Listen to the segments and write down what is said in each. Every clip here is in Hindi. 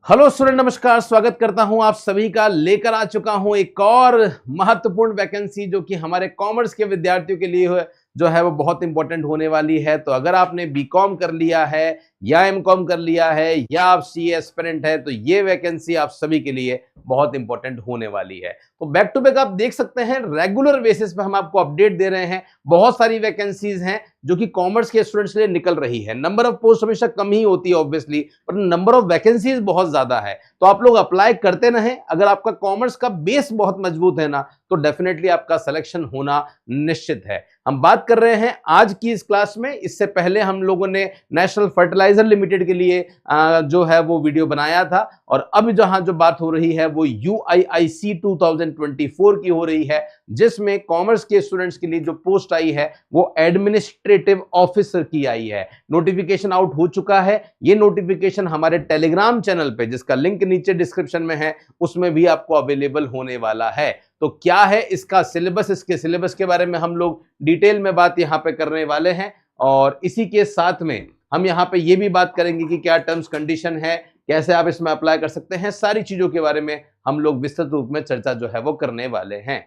हेलो स्टूडेंट, नमस्कार। स्वागत करता हूं आप सभी का। लेकर आ चुका हूं एक और महत्वपूर्ण वैकेंसी जो कि हमारे कॉमर्स के विद्यार्थियों के लिए जो है वो बहुत इंपॉर्टेंट होने वाली है। तो अगर आपने बीकॉम कर लिया है या एमकॉम कर लिया है या आप सीए एस्पिरेंट है तो ये वैकेंसी आप सभी के लिए बहुत इंपॉर्टेंट होने वाली है। तो बैक टू बैक आप देख सकते हैं, रेगुलर बेसिस पे हम आपको अपडेट दे रहे हैं। बहुत सारी वैकेंसीज हैं जो कि कॉमर्स के स्टूडेंट्स के लिए निकल रही है। नंबर ऑफ पोस्ट हमेशा कम ही होती है ऑब्वियसली, पर नंबर ऑफ वैकेंसीज बहुत ज्यादा है। तो आप लोग अप्लाई करते रहें। अगर आपका कॉमर्स का बेस बहुत मजबूत है ना तो डेफिनेटली आपका सिलेक्शन होना निश्चित है। हम बात कर रहे हैं आज की इस क्लास में। इससे पहले हम लोगों ने नेशनल फर्टिलाइजर लिमिटेड के लिए जो है वो वीडियो बनाया था, और अब जहां जो बात हो रही है वो UIIC 2024 की हो रही है, जिसमें कॉमर्स के स्टूडेंट्स के लिए जो पोस्ट आई है वो एडमिनिस्ट्रेटिव ऑफिसर की आई है। नोटिफिकेशन आउट हो चुका है। ये नोटिफिकेशन हमारे टेलीग्राम चैनल पे, जिसका लिंक नीचे डिस्क्रिप्शन में है, उसमें भी आपको अवेलेबल होने वाला है। तो क्या है इसका सिलेबस, इसके सिलेबस के बारे में हम लोग डिटेल में बात यहां पे करने वाले हैं, और इसी के साथ में हम यहां पे ये भी बात करेंगे कि क्या टर्म्स कंडीशन है, कैसे आप इसमें अप्लाई कर सकते हैं। सारी चीजों के बारे में हम लोग विस्तृत रूप में चर्चा जो है वो करने वाले हैं।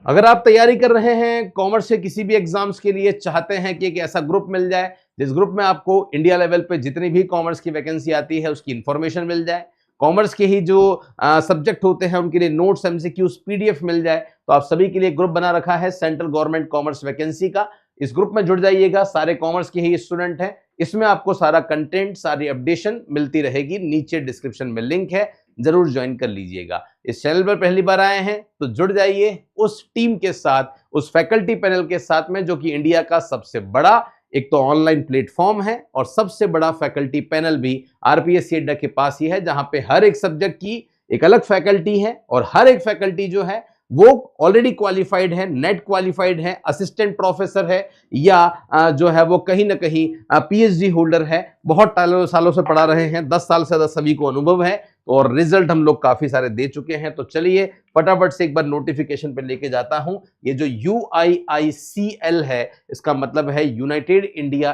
अगर आप तैयारी कर रहे हैं कॉमर्स से किसी भी एग्जाम्स के लिए, चाहते हैं कि एक ऐसा ग्रुप मिल जाए जिस ग्रुप में आपको इंडिया लेवल पे जितनी भी कॉमर्स की वैकेंसी आती है उसकी इंफॉर्मेशन मिल जाए, कॉमर्स के ही जो सब्जेक्ट होते हैं उनके लिए नोट्स, एमसीक्यूज, पीडीएफ मिल जाए, तो आप सभी के लिए ग्रुप बना रखा है सेंट्रल गवर्नमेंट कॉमर्स वैकेंसी का। इस ग्रुप में जुड़ जाइएगा। सारे कॉमर्स के ही स्टूडेंट हैं। इसमें आपको सारा कंटेंट, सारी अपडेशन मिलती रहेगी। नीचे डिस्क्रिप्शन में लिंक है, जरूर ज्वाइन कर लीजिएगा। इस चैनल पर पहली बार आए हैं तो जुड़ जाइए उस टीम के साथ, उस फैकल्टी पैनल के साथ में, जो कि इंडिया का सबसे बड़ा एक तो ऑनलाइन प्लेटफॉर्म है और सबसे बड़ा फैकल्टी पैनल भी आरपीएससी अड्डा के पास ही है, जहां पे हर एक सब्जेक्ट की एक अलग फैकल्टी है, और हर एक फैकल्टी जो है वो ऑलरेडी क्वालिफाइड है, नेट क्वालिफाइड है, असिस्टेंट प्रोफेसर है, या जो है वो कहीं ना कहीं पीएचडी होल्डर है। बहुत सालों से पढ़ा रहे हैं, 10 साल से ज्यादा सभी को अनुभव है, और रिजल्ट हम लोग काफी सारे दे चुके हैं। तो चलिए फटाफट से एक बार नोटिफिकेशन पे लेके जाता हूं। ये जो UIICL है, इसका मतलब है United India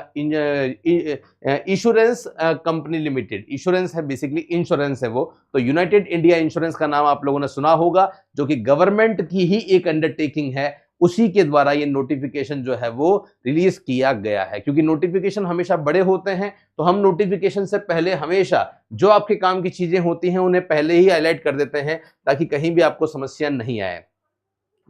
insurance company limited. Insurance है, बेसिकली इंश्योरेंस है वो। तो यूनाइटेड इंडिया इंश्योरेंस का नाम आप लोगों ने सुना होगा, जो कि गवर्नमेंट की ही एक अंडरटेकिंग है। उसी के द्वारा ये नोटिफिकेशन जो है वो रिलीज किया गया है। क्योंकि नोटिफिकेशन हमेशा बड़े होते हैं, तो हम नोटिफिकेशन से पहले हमेशा जो आपके काम की चीजें होती हैं उन्हें पहले ही हाईलाइट कर देते हैं, ताकि कहीं भी आपको समस्या नहीं आए।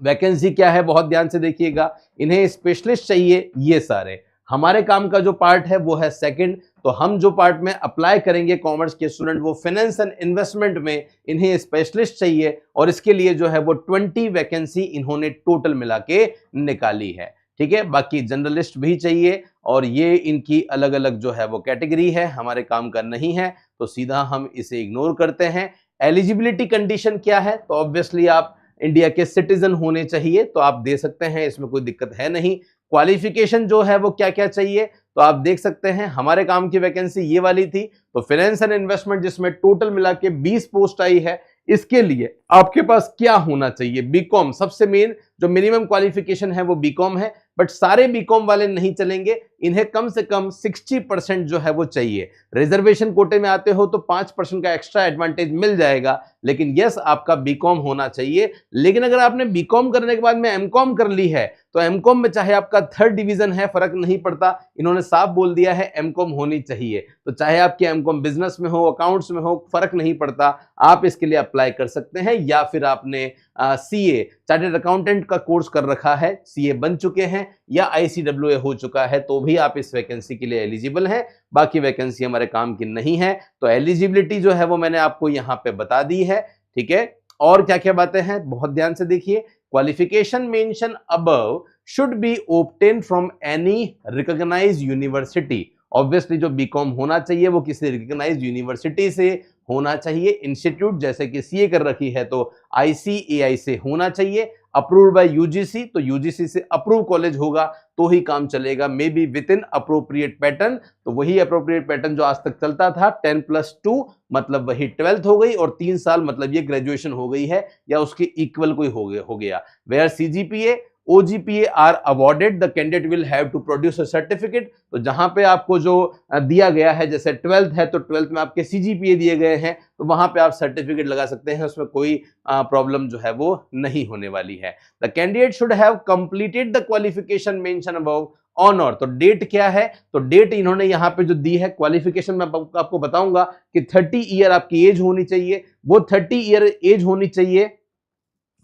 वैकेंसी क्या है, बहुत ध्यान से देखिएगा। इन्हें स्पेशलिस्ट चाहिए। ये सारे हमारे काम का जो पार्ट है वो है सेकंड। तो हम जो पार्ट में अप्लाई करेंगे कॉमर्स के स्टूडेंट, वो फाइनेंस एंड इन्वेस्टमेंट में इन्हें स्पेशलिस्ट चाहिए, और इसके लिए जो है वो 20 वैकेंसी इन्होंने टोटल मिला के निकाली है। ठीक है, बाकी जनरलिस्ट भी चाहिए, और ये इनकी अलग अलग जो है वो कैटेगरी है, हमारे काम का नहीं है, तो सीधा हम इसे इग्नोर करते हैं। एलिजिबिलिटी कंडीशन क्या है, तो ऑब्वियसली आप इंडिया के सिटीजन होने चाहिए, तो आप दे सकते हैं, इसमें कोई दिक्कत है नहीं। क्वालिफिकेशन जो है वो क्या क्या चाहिए, तो आप देख सकते हैं हमारे काम की वैकेंसी ये वाली थी। तो फाइनेंस एंड इन्वेस्टमेंट, जिसमें टोटल मिला के 20 पोस्ट आई है, इसके लिए आपके पास क्या होना चाहिए, बीकॉम। सबसे मेन जो मिनिमम क्वालिफिकेशन है वो बीकॉम है, बट सारे बीकॉम वाले नहीं चलेंगे, इन्हें कम से कम 60% जो है वो चाहिए। रिजर्वेशन कोटे में आते हो तो 5% का एक्स्ट्रा एडवांटेज मिल जाएगा, लेकिन यस आपका बीकॉम होना चाहिए। लेकिन अगर आपने बीकॉम करने के बाद में एमकॉम कर ली है, तो एमकॉम में चाहे आपका 3rd डिवीजन है, फर्क नहीं पड़ता। इन्होंने साफ बोल दिया है एमकॉम होनी चाहिए। तो चाहे आपके एमकॉम बिजनेस में हो, अकाउंट्स में हो, फर्क नहीं पड़ता, आप इसके लिए अप्लाई कर सकते हैं। या फिर आपने सीए, चार्टर्ड अकाउंटेंट का कोर्स कर रखा है, सीए बन चुके हैं, या ICWA हो चुका है, तो भी आप इस वैकेंसी के लिए एलिजिबल हैं। बाकी वैकेंसी हमारे काम की नहीं है। तो एलिजिबिलिटी जो है वो मैंने आपको यहां पे बता दी है। ठीक है, और क्या क्या बातें हैं बहुत ध्यान से देखिए। Qualification mention above should be obtain from any recognised university. Obviously जो बीकॉम होना चाहिए वो किसी रिकॉग्नाइज्ड यूनिवर्सिटी से होना चाहिए। इंस्टीट्यूट जैसे कि सीए कर रखी है तो ICAI से होना चाहिए। अप्रूव्ड बाय यूजीसी, तो यूजीसी से अप्रूव कॉलेज होगा तो ही काम चलेगा। May be with in appropriate pattern, तो वही अप्रोप्रिएट पैटर्न जो आज तक चलता था, 10+2 मतलब वही 12th हो गई, और 3 साल मतलब ये ग्रेजुएशन हो गई है, या उसके इक्वल कोई हो गया। Where CGPA OGPA are awarded, the candidate will have to produce a certificate. तो जहां पे आपको जो दिया गया है, जैसे 12th है तो 12th में आपके CGPA दिए गए हैं, तो वहां पे आप सर्टिफिकेट लगा सकते हैं, उसमें कोई प्रॉब्लम जो है वो नहीं होने वाली है। The candidate should have completed the qualification mention above on और, तो डेट क्या है, तो डेट इन्होंने यहाँ पे जो दी है क्वालिफिकेशन में आपको बताऊंगा कि 30 ईयर आपकी एज होनी चाहिए, वो 30 ईयर एज होनी चाहिए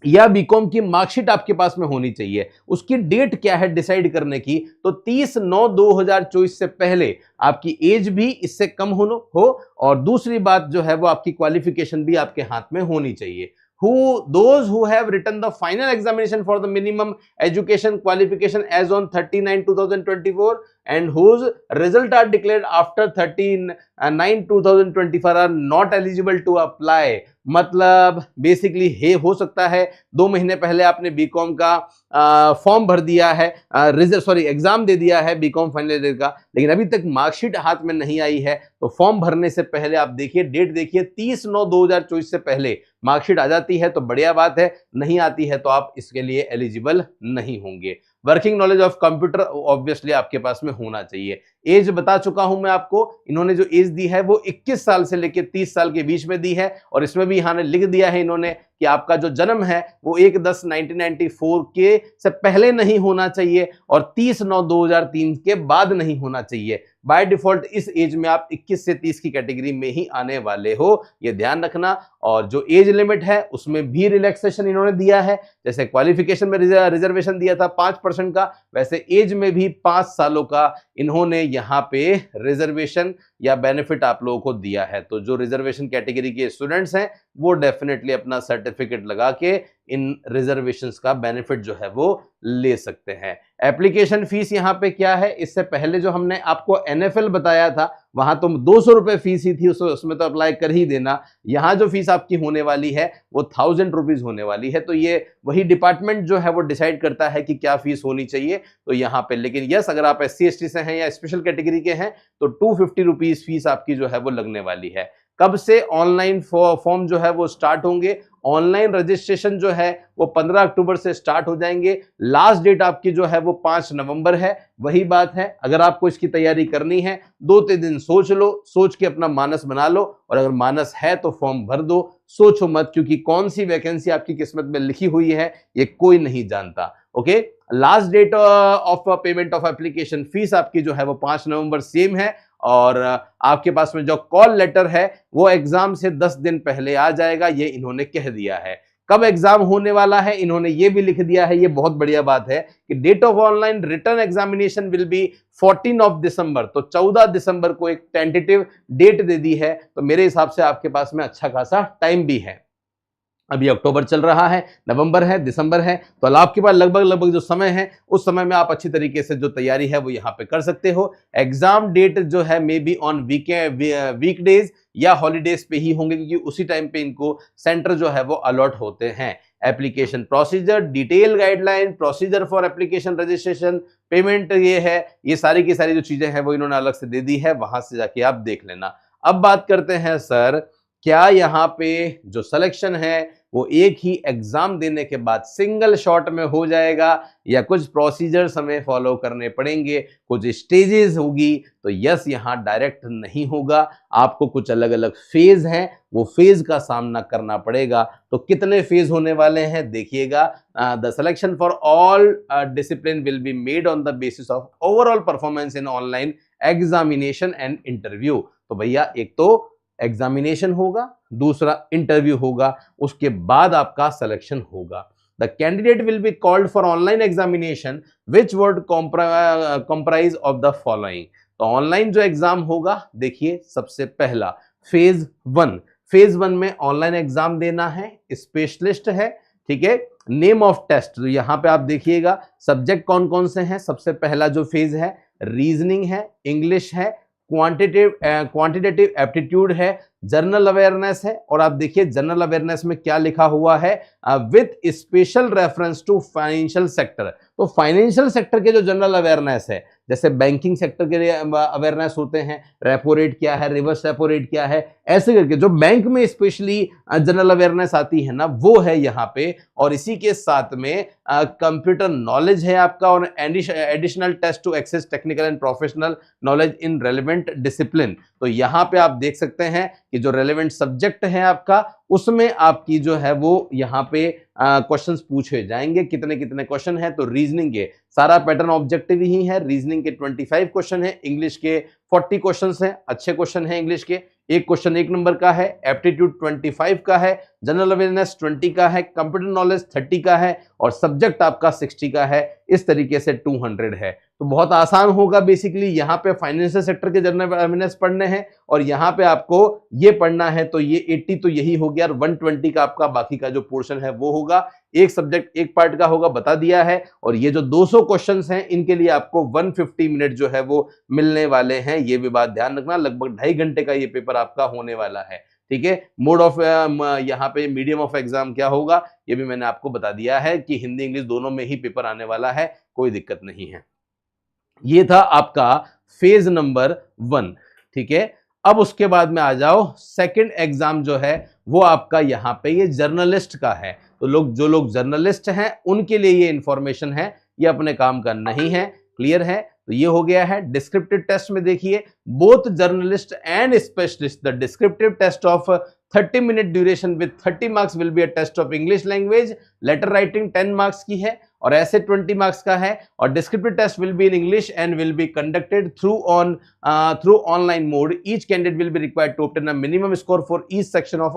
या बीकॉम की मार्कशीट आपके पास में होनी चाहिए। उसकी डेट क्या है डिसाइड करने की, तो 30/9/2024 से पहले आपकी एज भी इससे कम हो और दूसरी बात जो है वो आपकी क्वालिफिकेशन भी आपके हाथ में होनी चाहिए। Those who have written the final examination for the minimum education qualification as on 30/9/2024 and whose result are declared after 13/9/2024 are not eligible to apply। मतलब बेसिकली हो सकता है 2 महीने पहले आपने बीकॉम का फॉर्म भर दिया है, एग्जाम दे दिया है बीकॉम फाइनल ईयर का, लेकिन अभी तक मार्कशीट हाथ में नहीं आई है, तो फॉर्म भरने से पहले आप देखिए डेट देखिए 30/9/2024 से पहले मार्कशीट आ जाती है तो बढ़िया बात है, नहीं आती है तो आप इसके लिए एलिजिबल नहीं होंगे। Working knowledge of computer obviously आपके पास में होना चाहिए। एज बता चुका हूं मैं आपको, इन्होंने जो एज दी है वो 21 साल से लेकर 30 साल के बीच में दी है, और इसमें भी यहाँ लिख दिया है इन्होंने कि आपका जो जन्म है वो 1/10/1994 के से पहले नहीं होना चाहिए और 30/9/2003 के बाद नहीं होना चाहिए। बाय डिफॉल्ट इस एज में आप 21 से 30 की कैटेगरी में ही आने वाले हो, ये ध्यान रखना। और जो एज लिमिट है उसमें भी रिलैक्सेशन इन्होंने दिया है, जैसे क्वालिफिकेशन में रिजर्वेशन दिया था 5% का, वैसे एज में भी 5 सालों का इन्होंने यहाँ पे रिजर्वेशन या बेनिफिट आप लोगों को दिया है। तो जो रिजर्वेशन कैटेगरी के स्टूडेंट्स हैं वो डेफिनेटली अपना सर्टिफिकेट लगा के इन रिजर्वेशंस का बेनिफिट जो है वो ले सकते हैं। एप्लीकेशन फीस यहाँ पे क्या है, इससे पहले जो हमने आपको NFL बताया था वहां तो 200 रुपए फीस ही थी, उसमें तो अप्लाई कर ही देना। यहाँ जो फीस आपकी होने वाली है वो 1000 रुपीज होने वाली है, तो ये वही डिपार्टमेंट जो है वो डिसाइड करता है कि क्या फीस होनी चाहिए। तो यहाँ पे लेकिन यस, अगर आप SC ST से हैं या स्पेशल कैटेगरी के हैं तो 250 रुपीज फीस आपकी जो है वो लगने वाली है। कब से ऑनलाइन फॉर्म जो है वो स्टार्ट होंगे, ऑनलाइन रजिस्ट्रेशन जो है वो 15 अक्टूबर से स्टार्ट हो जाएंगे। लास्ट डेट आपकी जो है वो 5 नवंबर है। वही बात है, अगर आपको इसकी तैयारी करनी है 2-3 दिन सोच लो, सोच के अपना मानस बना लो, और अगर मानस है तो फॉर्म भर दो, सोचो मत, क्योंकि कौन सी वैकेंसी आपकी किस्मत में लिखी हुई है ये कोई नहीं जानता। Okay, last date of payment of application fees आपकी जो है वो 5 नवंबर सेम है, और आपके पास में जो कॉल लेटर है वो एग्जाम से 10 दिन पहले आ जाएगा, ये इन्होंने कह दिया है। कब एग्जाम होने वाला है इन्होंने ये भी लिख दिया है, ये बहुत बढ़िया बात है कि date of online written examination will be 14 December. तो 14 दिसंबर को एक टेंटेटिव डेट दे दी है, तो मेरे हिसाब से आपके पास में अच्छा खासा टाइम भी है। अभी अक्टूबर चल रहा है, नवंबर है, दिसंबर है, तो आपके पास लगभग जो समय है उस समय में आप अच्छी तरीके से जो तैयारी है वो यहाँ पे कर सकते हो। एग्जाम डेट जो है मे बी ऑन वीकडेज या हॉलीडेज पे ही होंगे, क्योंकि उसी टाइम पे इनको सेंटर जो है वो अलॉट होते हैं। Application procedure, detail guideline, procedure for application registration, payment, ये है, ये सारी की सारी जो चीजें हैं वो इन्होंने अलग से दे दी है, वहां से जाके आप देख लेना। अब बात करते हैं सर, क्या यहाँ पे जो सिलेक्शन है वो एक ही एग्जाम देने के बाद सिंगल शॉट में हो जाएगा या कुछ प्रोसीजर्स हमें फॉलो करने पड़ेंगे, कुछ स्टेजेस होगी? तो यस, यहाँ डायरेक्ट नहीं होगा, आपको कुछ अलग अलग फेज हैं, वो फेज का सामना करना पड़ेगा। तो कितने फेज होने वाले हैं देखिएगा। The selection for all discipline will be made on the basis of overall performance in online examination and interview. तो भैया एक तो एग्जामिनेशन होगा, दूसरा इंटरव्यू होगा, उसके बाद आपका सिलेक्शन होगा। The candidate will be called for online examination which would comprise of the following. तो ऑनलाइन जो एग्जाम होगा, देखिए सबसे पहला फेज 1, फेज 1 में ऑनलाइन एग्जाम देना है, स्पेशलिस्ट है, ठीक है। नेम ऑफ टेस्ट, तो यहां पे आप देखिएगा सब्जेक्ट कौन कौन से हैं। सबसे पहला जो फेज है रीजनिंग है, इंग्लिश है, क्वांटिटेटिव एप्टीट्यूड है, जनरल अवेयरनेस है। और आप देखिए जनरल अवेयरनेस में क्या लिखा हुआ है, with special reference to financial sector. तो फाइनेंशियल सेक्टर के जो जनरल अवेयरनेस है जैसे बैंकिंग सेक्टर के लिए अवेयरनेस होते हैं, रेपो रेट क्या है, रिवर्स रेपो रेट क्या है, ऐसे करके जो बैंक में स्पेशली जनरल अवेयरनेस आती है ना, वो है यहाँ पे। और इसी के साथ में कंप्यूटर नॉलेज है आपका, और additional test to access technical and professional knowledge in relevant discipline. तो यहाँ पे आप देख सकते हैं कि जो रेलेवेंट सब्जेक्ट है आपका, उसमें आपकी जो है वो यहाँ पे क्वेश्चंस पूछे जाएंगे। कितने कितने क्वेश्चन है, तो रीजनिंग के सारा पैटर्न ऑब्जेक्टिव ही है। रीजनिंग के 25 क्वेश्चन है, इंग्लिश के 40 क्वेश्चन है, अच्छे क्वेश्चन है इंग्लिश के। एक क्वेश्चन 1 नंबर का है, एप्टीट्यूड 25 का है, जनरल अवेयरनेस 20 का है, कंप्यूटर नॉलेज 30 का है, और सब्जेक्ट आपका 60 का है। इस तरीके से 200 है। तो बहुत आसान होगा। बेसिकली यहाँ पे फाइनेंशियल सेक्टर के जनरल अवेयरनेस पढ़ने हैं, और यहाँ पे आपको ये पढ़ना है, तो ये 80 तो यही हो गया, और 120 का आपका बाकी का जो पोर्शन है वो होगा। एक सब्जेक्ट एक पार्ट का होगा, बता दिया है। और ये जो 200 क्वेश्चंस हैं, इनके लिए आपको 150 मिनट जो है वो मिलने वाले हैं। ये भी बात ध्यान रखना, लगभग 2.5 घंटे का ये पेपर आपका होने वाला है। ठीक है। मोड ऑफ यहाँ पे मीडियम ऑफ एग्जाम क्या होगा, ये भी मैंने आपको बता दिया है कि हिंदी इंग्लिश दोनों में ही पेपर आने वाला है, कोई दिक्कत नहीं है। ये था आपका फेज नंबर 1। ठीक है। अब उसके बाद में आ जाओ, सेकंड एग्जाम जो है वो आपका यहाँ पे ये जर्नलिस्ट का है। तो जो लोग जर्नलिस्ट हैं उनके लिए ये इंफॉर्मेशन है, ये अपने काम का नहीं है। क्लियर है। तो ये हो गया है। डिस्क्रिप्टिव टेस्ट में देखिए, both generalist and specialist the descriptive test of 30 minute duration with 30 marks will be a test of English language. Letter writing 10 marks की है, और ऐसे 20 मार्क्स का है। और descriptive test will be in English and will be conducted through online mode. Each candidate will be required to obtain a minimum score for each section of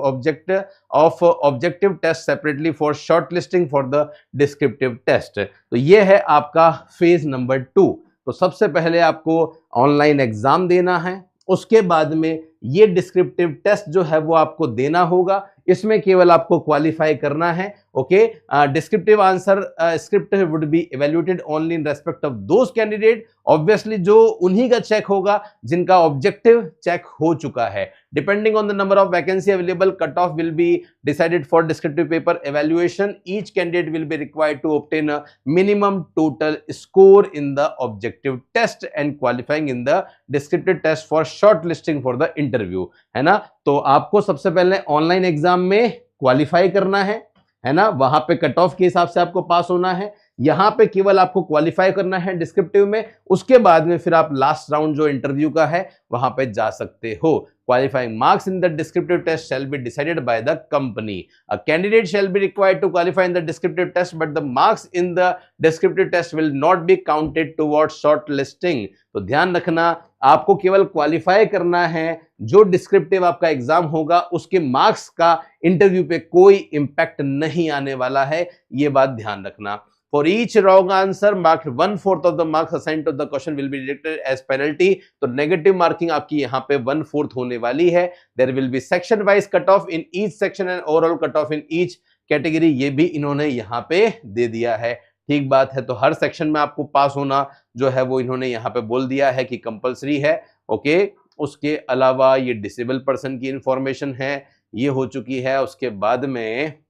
objective test separately for short listing for the descriptive test. तो ये है आपका फेज नंबर 2। तो सबसे पहले आपको ऑनलाइन एग्जाम देना है, उसके बाद में ये डिस्क्रिप्टिव टेस्ट जो है वो आपको देना होगा। इसमें केवल आपको क्वालिफाई करना है। Okay. Descriptive answer script would be evaluated only in respect of those candidate, obviously जो उन्हीं का चेक होगा जिनका ऑब्जेक्टिव चेक हो चुका है। Depending on the number of vacancy available, cut off will be decided for descriptive paper evaluation. Each candidate will be required to obtain a minimum total score in the objective test and qualifying in the descriptive test for shortlisting for the interview. है ना। तो आपको सबसे पहले ऑनलाइन एग्जाम में क्वालिफाई करना है ना, वहां पे कट ऑफ के हिसाब से आपको पास होना है। यहां पे केवल आपको क्वालिफाई करना है डिस्क्रिप्टिव में, उसके बाद में फिर आप लास्ट राउंड जो इंटरव्यू का है वहां पे जा सकते हो। Qualifying marks in the descriptive test shall be decided by the company. A candidate shall be required to qualify in the descriptive test, but the marks in the descriptive test will not be counted towards shortlisting. तो ध्यान रखना, आपको केवल क्वालिफाई करना है। जो डिस्क्रिप्टिव आपका एग्जाम होगा उसके मार्क्स का इंटरव्यू पे कोई इंपैक्ट नहीं आने वाला है, ये बात ध्यान रखना। For each wrong answer, marked 1/4 of the marks assigned to the question will be deducted as penalty. तो नेगेटिव मार्किंग आपकी यहाँ पे 1/4 होने वाली है। There will be section wise cut off in each section and overall cut off in each category. ये भी इन्होंने यहाँ पे दे दिया है। ठीक बात है। तो हर सेक्शन में आपको पास होना जो है वो इन्होंने यहाँ पे बोल दिया है कि कंपलसरी है। ओके। उसके अलावा ये डिसेबल पर्सन की इंफॉर्मेशन है, ये हो चुकी है। उसके बाद में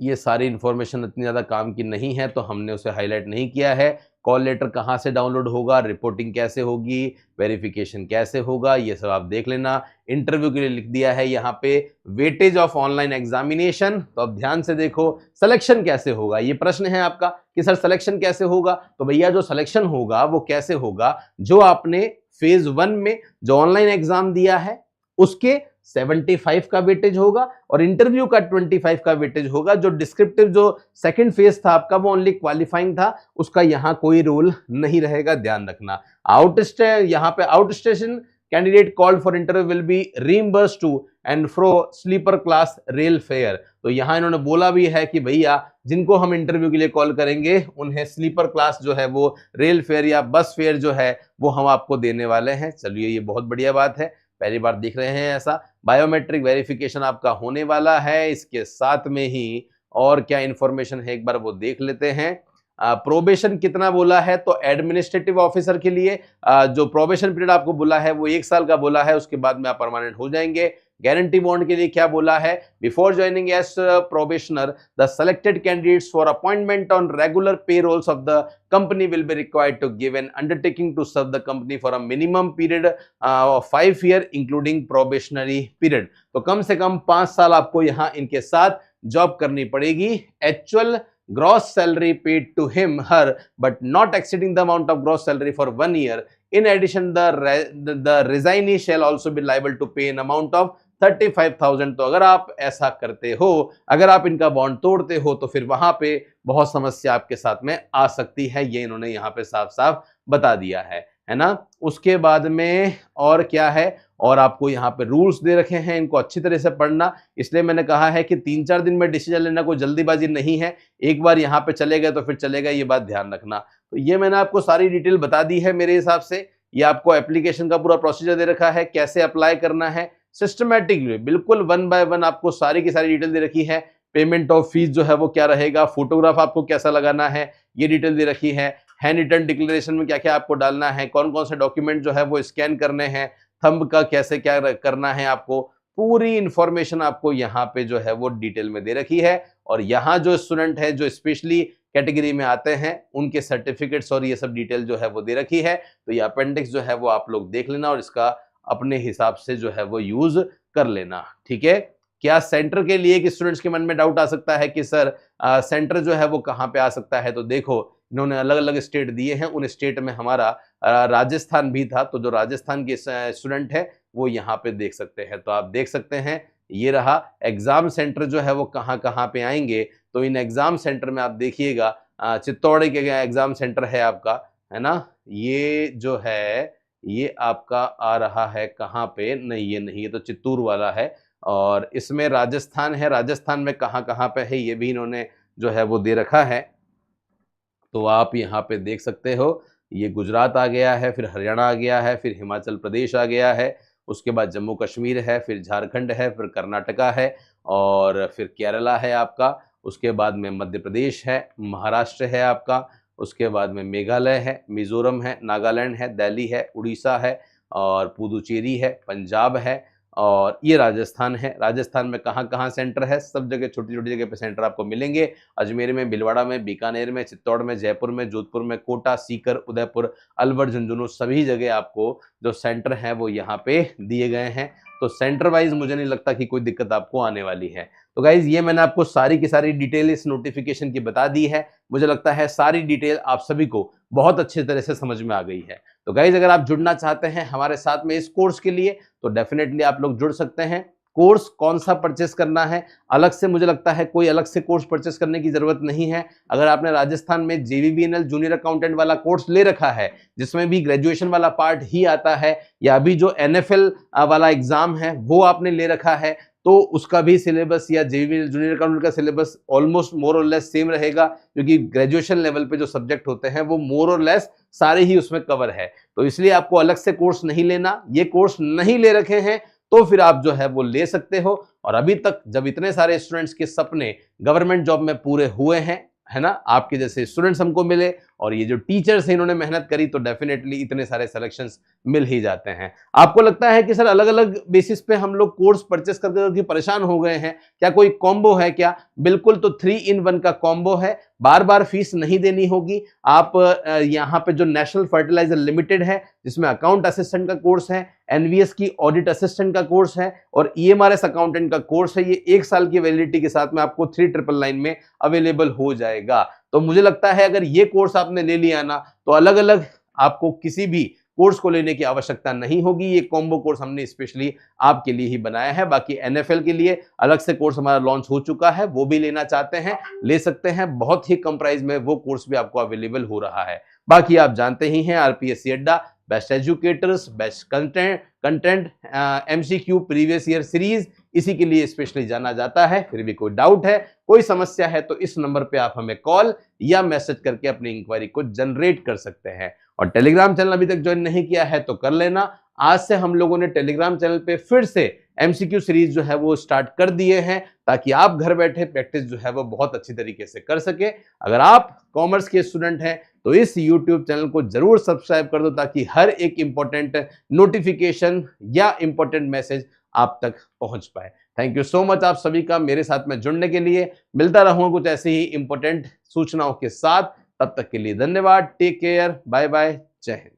ये सारी इंफॉर्मेशन इतनी ज़्यादा काम की नहीं है, तो हमने उसे हाईलाइट नहीं किया है। कॉल लेटर कहाँ से डाउनलोड होगा, रिपोर्टिंग कैसे होगी, वेरिफिकेशन कैसे होगा, ये सब आप देख लेना। इंटरव्यू के लिए लिख दिया है यहाँ पे वेटेज ऑफ ऑनलाइन एग्जामिनेशन। तो अब ध्यान से देखो, सिलेक्शन कैसे होगा, ये प्रश्न है आपका कि सर सिलेक्शन कैसे होगा। तो भैया जो सिलेक्शन होगा वो कैसे होगा, जो आपने फेज 1 में जो ऑनलाइन एग्जाम दिया है उसके 75 का वेटेज होगा, और इंटरव्यू का 25 का वेटेज होगा। जो डिस्क्रिप्टिव जो सेकंड फेज था आपका वो ओनली क्वालिफाइंग था, उसका यहां कोई रोल नहीं रहेगा, ध्यान रखना। यहाँ पे outstation candidate called for interview will be reimbursed to and fro sleeper class rail fare. तो यहां इन्होंने बोला भी है कि भैया जिनको हम इंटरव्यू के लिए कॉल करेंगे उन्हें स्लीपर क्लास जो है वो रेल फेयर या बस फेयर जो है वो हम आपको देने वाले हैं। चलिए, ये बहुत बढ़िया बात है, पहली बार देख रहे हैं ऐसा। बायोमेट्रिक वेरिफिकेशन आपका होने वाला है। इसके साथ में ही और क्या इंफॉर्मेशन है एक बार वो देख लेते हैं। प्रोबेशन कितना बोला है, तो एडमिनिस्ट्रेटिव ऑफिसर के लिए जो प्रोबेशन पीरियड आपको बोला है वो 1 साल का बोला है, उसके बाद में आप परमानेंट हो जाएंगे। गारंटी बॉन्ड के लिए क्या बोला है, before joining as probationer the selected candidates for appointment on regular payrolls of the company will be required to give an undertaking to serve the company for a minimum period of 5 years including probationary period। तो कम से कम 5 साल आपको यहाँ इनके साथ जॉब करनी पड़ेगी। Actual gross salary paid to him her but not exceeding the amount of gross salary for 1 year। In addition the resignee shall also be liable to pay an amount of 35,000। तो अगर आप ऐसा करते हो, अगर आप इनका बॉन्ड तोड़ते हो तो फिर वहां पे बहुत समस्या आपके साथ में आ सकती है, ये इन्होंने यहाँ पे साफ साफ बता दिया है ना। उसके बाद में और क्या है, और आपको यहाँ पे रूल्स दे रखे हैं, इनको अच्छी तरह से पढ़ना। इसलिए मैंने कहा है कि 3-4 दिन में डिसीजन लेना कोई जल्दीबाजी नहीं है, एक बार यहाँ पे चले गए तो फिर चलेगा, ये बात ध्यान रखना। तो ये मैंने आपको सारी डिटेल बता दी है मेरे हिसाब से। ये आपको एप्लीकेशन का पूरा प्रोसीजर दे रखा है, कैसे अप्लाई करना है सिस्टमैटिकली, बिल्कुल 1 by 1 आपको सारी की सारी डिटेल दे रखी है। पेमेंट ऑफ फीस जो है वो क्या रहेगा, फोटोग्राफ आपको कैसा लगाना है, ये डिटेल दे रखी है। हैंड रिटन डिक्लेरेशन में क्या क्या आपको डालना है, कौन कौन से डॉक्यूमेंट जो है वो स्कैन करने हैं, थंब का कैसे क्या करना है, आपको पूरी इंफॉर्मेशन आपको यहाँ पे जो है वो डिटेल में दे रखी है। और यहाँ जो स्टूडेंट है जो स्पेशली कैटेगरी में आते हैं उनके सर्टिफिकेट्स और ये सब डिटेल जो है वो दे रखी है। तो ये अपेंडिक्स जो है वो आप लोग देख लेना और इसका अपने हिसाब से जो है वो यूज कर लेना, ठीक है। क्या सेंटर के लिए कि स्टूडेंट्स के मन में डाउट आ सकता है कि सर सेंटर जो है वो कहाँ पे आ सकता है, तो देखो इन्होंने अलग अलग स्टेट दिए हैं, उन स्टेट में हमारा राजस्थान भी था, तो जो राजस्थान के स्टूडेंट है वो यहाँ पे देख सकते हैं। तो आप देख सकते हैं ये रहा एग्जाम सेंटर जो है वो कहाँ कहाँ पे आएंगे। तो इन एग्जाम सेंटर में आप देखिएगा चित्तौड़ के एग्जाम सेंटर है आपका, है ना, ये जो है ये आपका आ रहा है कहाँ पे, नहीं ये नहीं, ये तो चित्तूर वाला है। और इसमें राजस्थान है, राजस्थान में कहाँ कहाँ पे है ये भी इन्होंने जो है वो दे रखा है। तो आप यहाँ पे देख सकते हो, ये गुजरात आ गया है, फिर हरियाणा आ गया है, फिर हिमाचल प्रदेश आ गया है, उसके बाद जम्मू कश्मीर है, फिर झारखंड है, फिर कर्नाटका है और फिर केरला है आपका, उसके बाद में मध्य प्रदेश है, महाराष्ट्र है आपका, उसके बाद में मेघालय है, मिजोरम है, नागालैंड है, दिल्ली है, उड़ीसा है और पुदुचेरी है, पंजाब है और ये राजस्थान है। राजस्थान में कहाँ कहाँ सेंटर है, सब जगह छोटी छोटी जगह पे सेंटर आपको मिलेंगे। अजमेर में, भीलवाड़ा में, बीकानेर में, चित्तौड़ में, जयपुर में, जोधपुर में, कोटा, सीकर, उदयपुर, अलवर, झुंझुनू, सभी जगह आपको जो सेंटर है वो यहाँ पे दिए गए हैं। तो सेंटर वाइज मुझे नहीं लगता कि कोई दिक्कत आपको आने वाली है। तो गाइज ये मैंने आपको सारी की सारी डिटेल इस नोटिफिकेशन की बता दी है। मुझे लगता है सारी डिटेल आप सभी को बहुत अच्छी तरह से समझ में आ गई है। तो गाइज अगर आप जुड़ना चाहते हैं हमारे साथ में इस कोर्स के लिए तो डेफिनेटली आप लोग जुड़ सकते हैं। कोर्स कौन सा परचेस करना है, अलग से मुझे लगता है कोई अलग से कोर्स परचेस करने की जरूरत नहीं है। अगर आपने राजस्थान में JVBNL जूनियर अकाउंटेंट वाला कोर्स ले रखा है जिसमें भी ग्रेजुएशन वाला पार्ट ही आता है, या अभी जो NFL वाला एग्जाम है वो आपने ले रखा है, तो उसका भी सिलेबस या JVBNL जूनियर अकाउंटेंट का सिलेबस ऑलमोस्ट मोर और लेस सेम रहेगा, क्योंकि ग्रेजुएशन लेवल पे जो सब्जेक्ट होते हैं वो मोर और लेस सारे ही उसमें कवर है। तो इसलिए आपको अलग से कोर्स नहीं लेना। ये कोर्स नहीं ले रखे हैं तो फिर आप जो है वो ले सकते हो। और अभी तक जब इतने सारे स्टूडेंट्स के सपने गवर्नमेंट जॉब में पूरे हुए हैं, है ना, आपके जैसे स्टूडेंट्स हमको मिले और ये जो टीचर्स हैं इन्होंने मेहनत करी, तो डेफिनेटली इतने सारे सिलेक्शंस मिल ही जाते हैं। आपको लगता है कि सर अलग अलग बेसिस पे हम लोग कोर्स परचेस करके परेशान हो गए हैं, क्या कोई कॉम्बो है क्या? बिल्कुल, तो 3-in-1 का कॉम्बो है। बार बार फीस नहीं देनी होगी। आप यहाँ पे जो नेशनल फर्टिलाइजर लिमिटेड है जिसमें अकाउंट असिस्टेंट का कोर्स है, NVS की ऑडिट असिस्टेंट का कोर्स है और EMRS अकाउंटेंट का कोर्स है, ये 1 साल की वैलिडिटी के साथ में आपको 3999 में अवेलेबल हो जाएगा। तो मुझे लगता है अगर ये कोर्स आपने ले लिया ना तो अलग अलग आपको किसी भी कोर्स को लेने की आवश्यकता नहीं होगी। ये कॉम्बो कोर्स हमने स्पेशली आपके लिए ही बनाया है। बाकी NFL के लिए अलग से कोर्स हमारा लॉन्च हो चुका है, वो भी लेना चाहते हैं ले सकते हैं। बहुत ही कम प्राइस में वो कोर्स भी आपको अवेलेबल हो रहा है। बाकी आप जानते ही हैं RPSC अड्डा, best educators, best content, MCQ previous year series, इसी के लिए स्पेशली जाना जाता है। फिर भी कोई डाउट है, कोई समस्या है तो इस नंबर पे आप हमें कॉल या मैसेज करके अपनी इंक्वायरी को जनरेट कर सकते हैं। और टेलीग्राम चैनल अभी तक ज्वाइन नहीं किया है तो कर लेना। आज से हम लोगों ने टेलीग्राम चैनल पे फिर से MCQ सीरीज जो है वो स्टार्ट कर दिए हैं ताकि आप घर बैठे प्रैक्टिस जो है वो बहुत अच्छी तरीके से कर सके। अगर आप कॉमर्स के स्टूडेंट हैं तो इस YouTube चैनल को जरूर सब्सक्राइब कर दो ताकि हर एक इंपॉर्टेंट नोटिफिकेशन या इंपॉर्टेंट मैसेज आप तक पहुंच पाए। थैंक यू सो मच आप सभी का मेरे साथ में जुड़ने के लिए। मिलता रहूंगा कुछ ऐसे ही इंपॉर्टेंट सूचनाओं के साथ। तब तक के लिए धन्यवाद। Take care. Bye bye. जय हिंद।